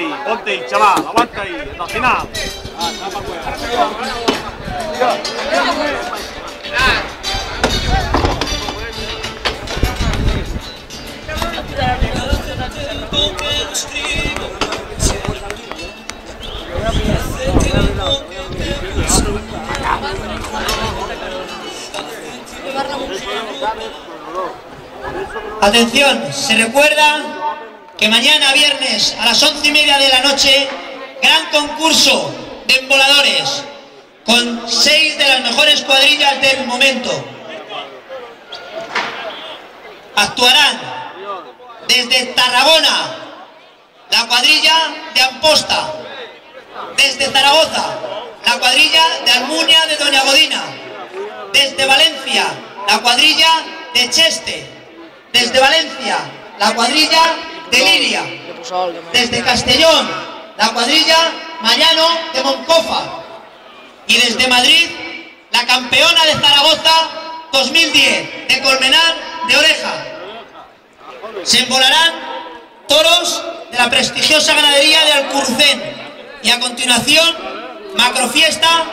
ahí, ponte ahí, chaval, aguanta ahí, hasta el final. Atención, se recuerda que mañana viernes a las 11:30 de la noche, gran concurso de emboladores con 6 de las mejores cuadrillas del momento. Actuarán desde Tarragona la cuadrilla de Amposta, desde Zaragoza la cuadrilla de Almunia de Doña Godina, desde Valencia la cuadrilla de Cheste, desde Valencia la cuadrilla de Liria, desde Castellón la cuadrilla Mayano de Moncofa y desde Madrid la campeona de Zaragoza 2010 de Colmenar de Oreja. Se embolarán toros de la prestigiosa ganadería de Alcurcén y a continuación macrofiesta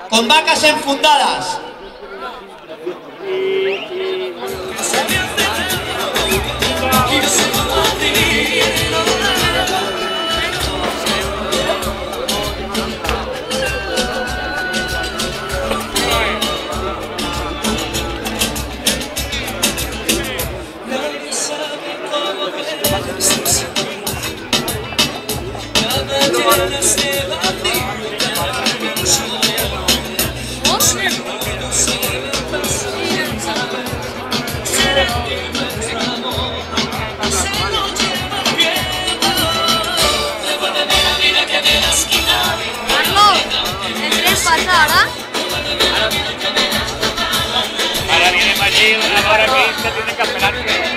con vacas enfundadas. Ahora viene Maggi, una hora que se tiene que esperar que...